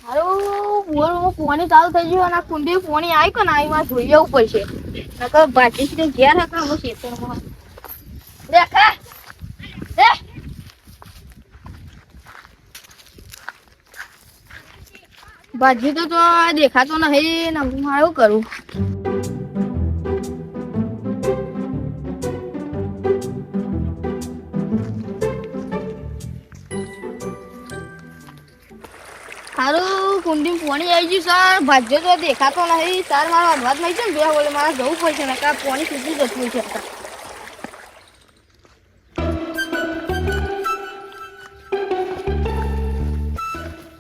હારું પોણી ચાલુ થઈ ગયું અને કુંડી પોણી આવી કે ના આવી જોઈ જવું પડશે નકર ભાજી ઘેર હતા હું ખેતરમાં દેખા દે ભાજી તો દેખાતો નહીં ને હું આવું કરું સારું કુંડી પોણી આવી ગયું સર ભાજ્યો તો દેખાતો નહીં સર મારો અડવાજ નહીં છે ને બે બોલે મારે જવું પડશે ને કા પોણી સુધી જતું છે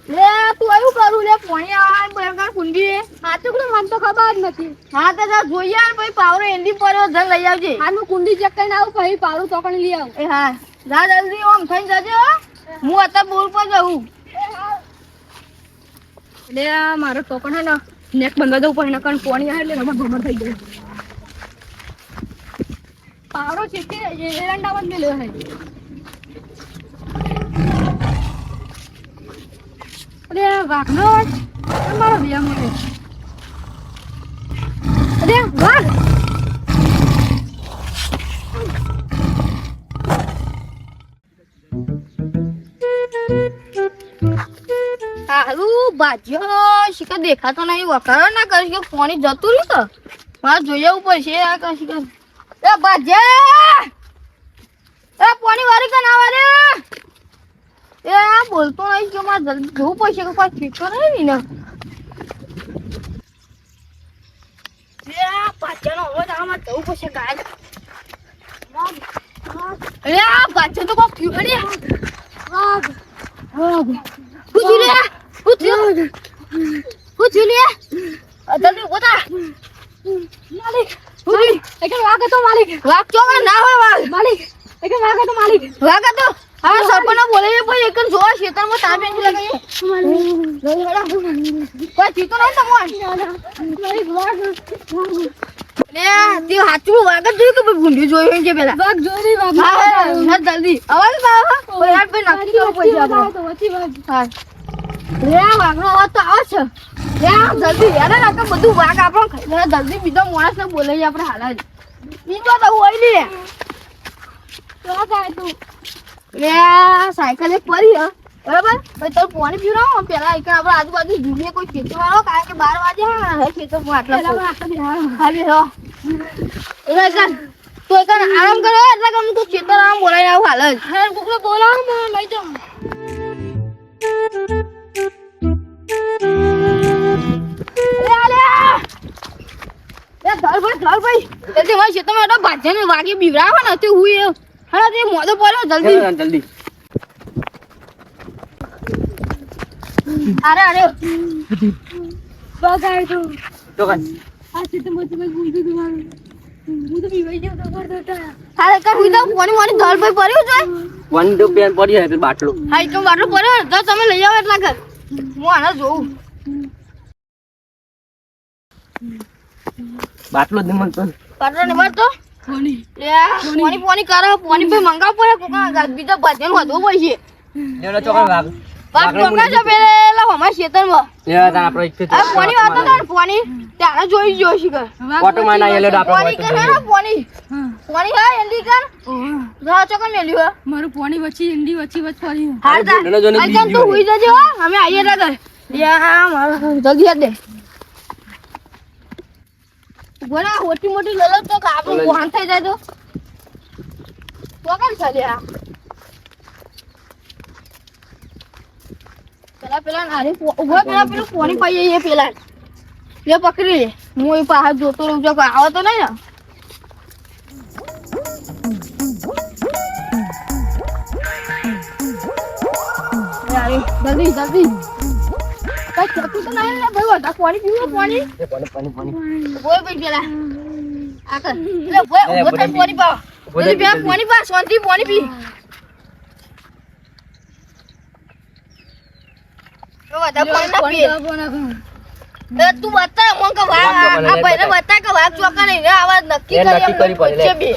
લે તું આવ્યું કરું લે પોણી આવે બરાબર કુંડી સાચું કે મને તો ખબર જ નથી હા તો જોઈએ પછી પાવરો એન્ડી પડ્યો જલ લઈ આવજે હાનું કુંડી ચેક કરીને આવું પછી પાવરો ચોકણી લઈ આવું એ હા જા જલ્દી આમ થઈને જજો હું અત્યારે બોલ પર જવું એટલે મારો ટોકન હે ને નેક બંધ દઉં પણ નકર પોણી આવે એટલે રમત ભમર થઈ ગયો પાવરો છે કે એરંડામાં જ મેલ્યો હે અરે વાઘનો મારો બે મોટો અરે વાઘ હાલું ભાજ્યો શિકાર દેખાતો નહીં વખારો ના કરીશ કે પાણી જતું રહ્યું તો મારે જોઈ આવવું પડશે આ કશી કર એ ભાજ્યા એ પાણી વારી કે ના વારે એ આ બોલતો નહીં કે મારે જલ્દી જોવું પડશે કે પાછું ઠીક કરે ને એ આ ભાજ્યાનો અવાજ આમાં જવું પડશે ગાય અરે આ ભાજ્યો તો કોક થયું અરે વાઘ વાઘ Julia, Julia, જલ્દી ઉતા માલિક ઉડી એક વાગ તો માલિક વાગ ચોગા ના હોય વાગ માલિક એક વાગ તો માલિક વાગ તો હવે સરપંચ બોલે છે ભાઈ એક જો ખેતરમાં તાર બેંચ લગાઈએ કોઈ ચીતો નહીં તમોન માલિક વાગ લે તે હાચું વાગ જ જોયું કે ભૂંડી જોયું છે પેલા વાગ જોઈ વાગ હા જલ્દી અવાજ બાવા કોઈ યાર ભાઈ નક્કી કરવું પડશે આપણે તો વચ્ચે વાગ હા લે વાગનો અવાજ તો આવે છે લે જલ્દી યાર ના કે બધું વાગ આપણો ખાઈ જલ્દી બીજો માણસને બોલાવી આપણે હાલ જ બીજો તો હોય લે તો કાય તું લે સાયકલ એક પડી હે બરાબર ભાઈ તો પાણી પીવરાવો પેલા એક આપણે આજુબાજુ જુએ કોઈ ખેતવાળો કારણ કે 12 વાગે હે ખેતરમાં આટલા ખાલી હો એલા કર તો એક આરામ કરો એટલે કે હું તો ખેતર આમ બોલાઈને આવું હાલ જ હે કોકને બોલાવો મને લઈ જાઓ ભાઈ જલ્દી મારી ખેતરમાં એટલા ભાજ્યાને વાગે બીવરાવો ને તે હું હા તે મોદો પડ્યો જલ્દી અરે અરે બગાડ તો કાન આ તો મોતી ભાઈ ગુંજુ દુવાને હું તો બીવાઈ જાવ તો કરતા અરે કા હું તો પાણી ધળ ભાઈ પડ્યો છે પાણી તો પેન પડ્યો હે બાટલો હા તો બાટલો પડ્યો તો તમે લઈ આવો એટલા ઘર હું આને જોઉં બાટલો જ મન તો બાટલો ને મત તો પાણી કરો પાણી ભાઈ મંગાવ પડે કોકા બીજા ભાજન વધવું પડશે લેલો ચોકન વાગ વાગ કોકા છે પેલા અમાર ખેતરમાં એ તા આપણો એક આ પાણી વાતો તો પાણી ત્યારે જોઈ જો છે કે ઓટો માં ના એલો આપણો પાણી કરે પાણી હા એન્ડી કર જા ચોકન મેલ્યું મારું પાણી વચ્ચે એન્ડી વચ્ચે પડી હા જા અજન તું હુઈ જજો અમે આઈએ રા યા મારો જલ્દી દે બોલા મોટી મોટી લલત તો આપણું વાહન થઈ જાય તો કોકન ચાલ્યા પેલા નારી ઉભો પેલા પેલું પાણી પાઈએ એ પેલા લે પકડી લે હું એ પાછા જોતો રહું જો આવે તો નહીં ને જલ્દી જલ્દી કઈ ચતું તો નહીં ને ભાઈ બધા પાણી પીવું પાણી બોલ ભાઈ પેલા આ કર લે બોલ પાણી પાવ બોલ બે પાણી પા શાંતિ પાણી પી તો બધા પાણી પી તું બતા મન કે વાગ આ ભાઈને બતા કે વાગ ચોકા નહીં રે આવાજ નક્કી કરી પડે છે બે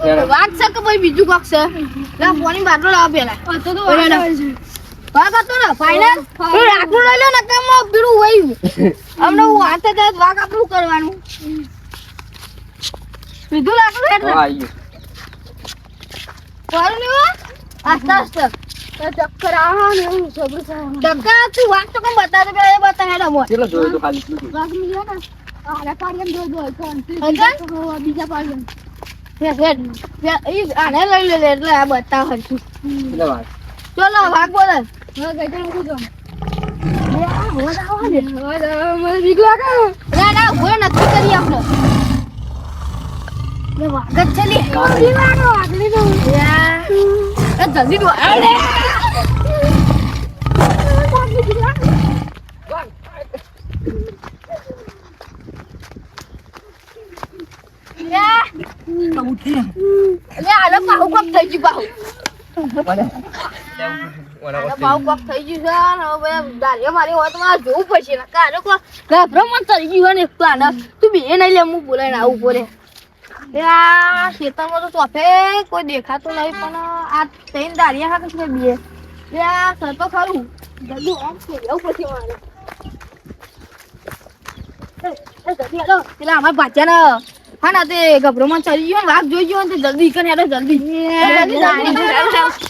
વાત છે કે ભાઈ બીજું કોક છે લા પાણી બાટલો લાવ પેલા તો વાગ હતો ને ફાઈનલ હું રાખું લઈ લો ને કેમ બીડું વયું અમને હું હાથે જ વાગ આપણું કરવાનું બીજું લાકડું એટલે કોરું ને આસ્તે આસ્તે ચક્કર આવા ને હું સબર ચક્કર તું વાગ તો કેમ બતા દે એ બતા હેડા મો ચલો જોઈ તો ખાલી વાગ મિલ્યા ને આલા પાડીને જો બીજા પાડીને આને લઈ લે એટલે આ બતાવ હરખું ચલો વાગ બોલે ના ભૂલ નથી કરી આપણે વાગ જ છે જલ્દી કોઈ દેખાતું નહીં પણ આ ત્રણ દારિયા હા કે બે તો ખરું જલ્દી આમ એવું પછી મારે પેલા અમાર પાછા ને હા ના તે ગભરોમાં ચડી ગયો વાઘ જોઈ ગયો ને જલ્દી કરી હેડો જલ્દી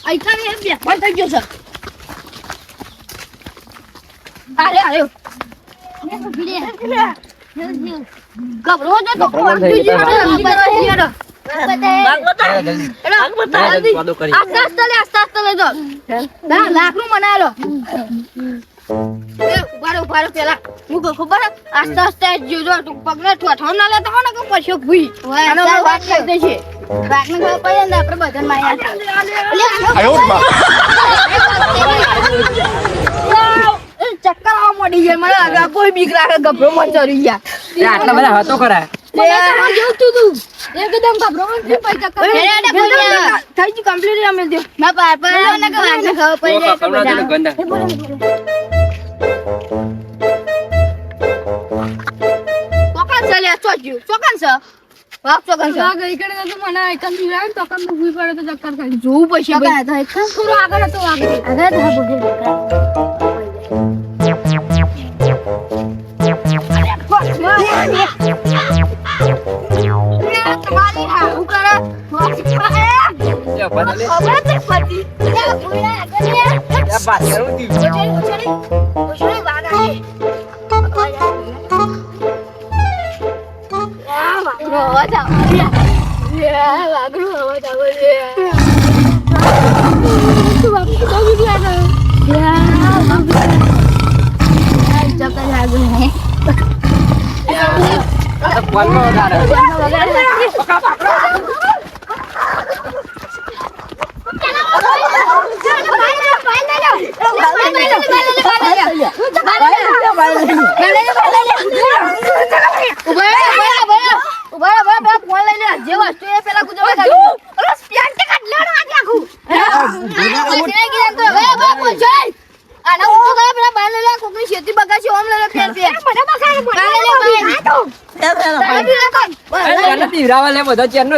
આઈકા ને બે પણ થઈ ગયો છે અરે અરે ગભરો જો તો જોઈ ગયો હેડો આસ્તે લે જો ના લાકડું મનાલો ઉભારો પેલા હું ખબર આસ્તે આસ્તે જોજો તું પગને ઠોઠો ના લેતો હો ને કે પછી ભૂઈ આનો વાત કરી દે છે વાકને ખબર પડે ને આપણે બધાને માયા ચક્કર આવા મળી જાય મને આગળ કોઈ બીક લાગે ગભરો માં ચડી ગયા આટલા બધા હતો ખરા એકદમ ગભરો માં થઈ ગયું કમ્પ્લીટ અમે દે ના પાર પર ને કે વાકને ખબર પડી જાય ચોકન છે વાપ ચોકન છે આગળ ઈકડે તો મને આઈકન દીરા તો કમ ભૂઈ પડે તો ચક્કર ખાઈ જોવું પડશે કે આ તો થોડો આગળ હતો આગળ ધા બોલે તમારી હા હું કરે બધા ચેન નો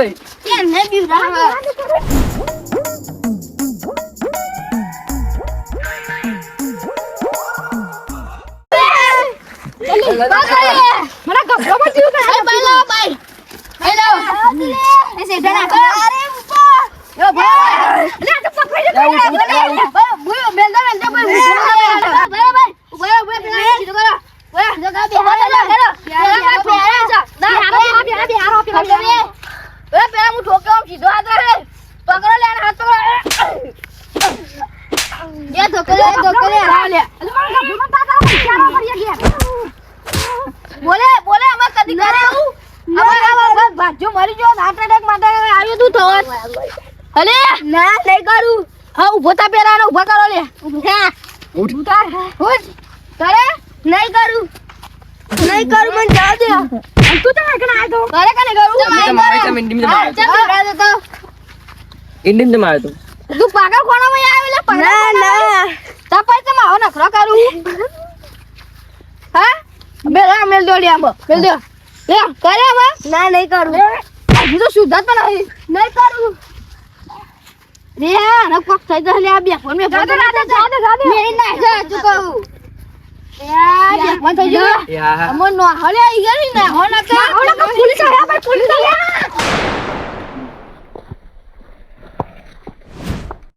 બોલે બોલે અમાર કદી કરે આવું અમાર બાજુ મરી જો હાર્ટ એટેક માટે આવ્યો તું થવસ અલે ના નહીં કરું હા ઉભો તા પેરાનો ઉભા કરો લે ઉઠા ઉઠાર ઉઠ કરે નહીં કરું મને જાવ દે તું તો કને આયો તો કરે કને કરું ઇન્ડિમ તો મારે તો તું પાગલ કોણામાં આવ્યો લે ના ના તપઈ તો માવો નખરો કરું હા મેલ દોડી આમ મેલ દો લે કરે હવે ના નહીં કરું હું તો સુધારતો નહીં કરું રે ના કોક થઈ જશે આ બે ફોન મે ફોન મેં ના જા તું કહું યાર બે ફોન થઈ ગયો યાર અમો નો હલે ઈ ગઈ ને હોના કે પોલીસ આવ્યા ભાઈ પોલીસ આવ્યા